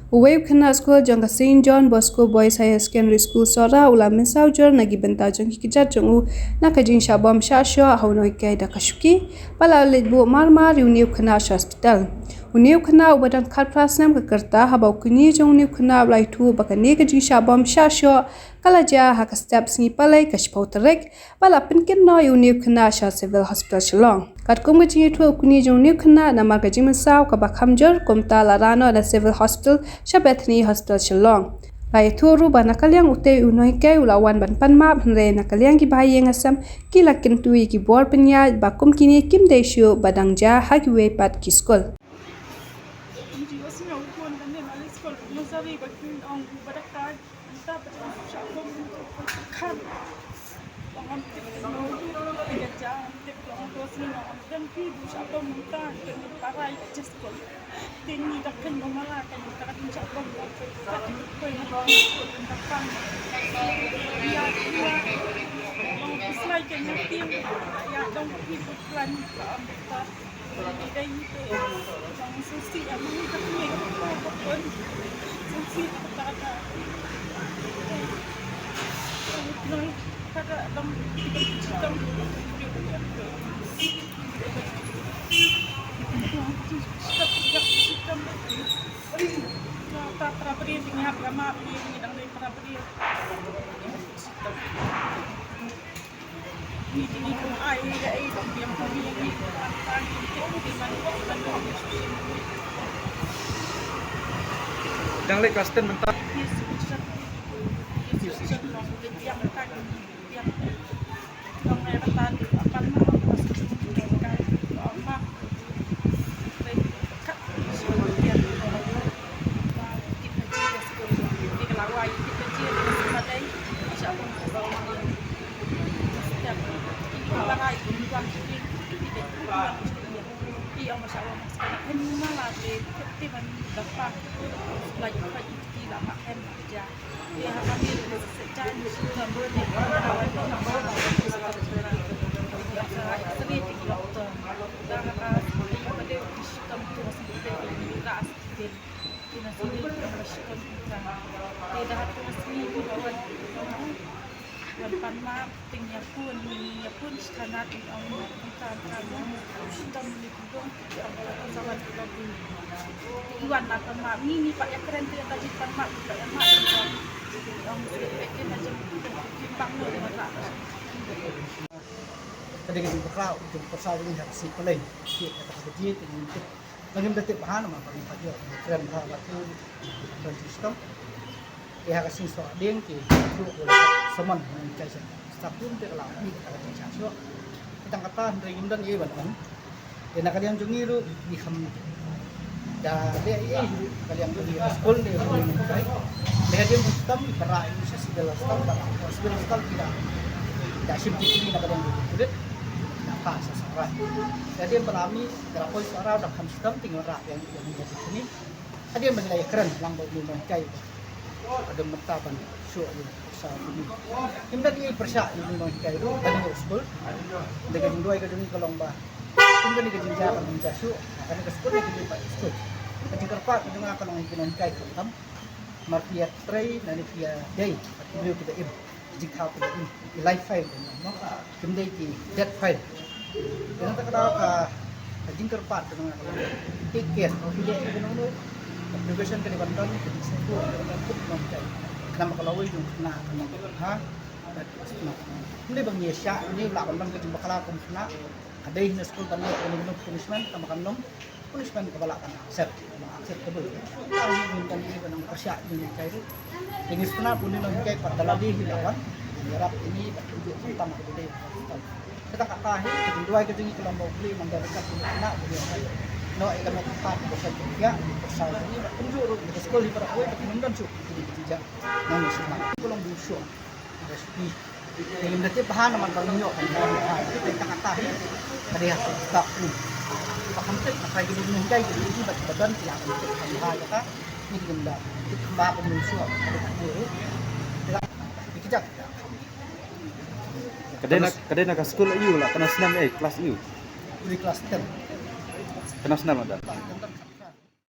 Wave kena school jangka Saint John Bosco Boys Higher Secondary School sora ula mensau jor nagi benta jang hikijat jangu nakajing shabam shasho ahono ikai da kashuki pala lidbu marmar uniu kena hospital uniu kena ubadan khat prasnam kekerta habau kuni jang uniu kena blaitu bakane kajing shabam shasho kalaja hak step singi palai kashpau terek pala pinkin no uniu kena civil hospital Shillong kat kum kajing itu kuni jang uniu kena nama kajing mensau kabakam jor komta larano da civil hospital Bethany Hospital Shillong. Lai turu ba nakaliang utei unoi kai ulawan ban panma bhanre nakaliang ki bahai ngasam ki lakin tui ki bor penya ba kum kini kim deshu badangja hagwe pat ki skol. Tinggi takkan memalakan takkan cakap kau yang takkan dia selain tim ya dong ibu plan kita kita itu yang susi yang kita punya pun susi kata noi pada dong kita Perabri tinggal agama ini dan dari perabri ini pun air yang kami ini Đang lấy custom mentah. Panma tingnya pun standar orang tentang sistem lingkungan pesawat lagi iwan apa mak ini pak yang keren tu yang tadi panma juga yang mak orang bikin macam timbang tu dengan tak tadi kita berkau untuk pesawat ini harus simpelin kita kerja untuk lagi betul bahan apa paling pagi keren pesawat tu dan sistem ya kasih soal dia ke semen mencari sapun terlalu ini kata cakap kita kata dari Indan ini benar dan kalian jungi itu di ham dah dia ini kalian tu di sekolah dia mencari dia sistem berai ini segala sistem tidak simpan ini nak kalian buat apa sesuatu jadi yang pertama terapoi suara dalam sistem tinggal rak yang ini dia menilai keren langkah ini mencari ada mentapan show ini saat ini. Kita di persia ini mungkin itu ada school. Dengan dua ikut ini kalau mbak, kita di kerja akan mencari show. Karena ke school kita di school. Kerja kerja kita akan mengizinkan kai ketam. Martia tray dan dia day. Kita kita im. Jika kita im live file, kita di dead file. Dan kita kata kerja kerja dengan take care. Kita itu application ke depan tadi ke situ untuk memakai nama kalau itu nak ha ini bang Yesha ini lakukan bang ke jumpa kalau kumna ada ini sekolah tadi untuk punishment sama kan punishment kebalakan accept acceptable tahu minta ini benang persia ini kayak ini sebenarnya pun ini kayak pada lagi hilawan harap ini tunjuk utama gede kita kata ini kedua itu tinggi kalau mau beli mendapatkan nak beli no ikan tempat bosan juga pesawat ini tunjuk di sekolah di para kue tapi nonton cuk jadi tidak nangis semua kalau busuk respi yang nanti bahan nama banyak kan kita kata ada yang tak pun paham tak apa yang diminta jadi ini badan tidak akan bahaya kan ini benda tambah busuk ada tak dikejak Kadai nak sekolah you lah, kelas 6 kelas you. Di kelas 10. Kelas 6 ada.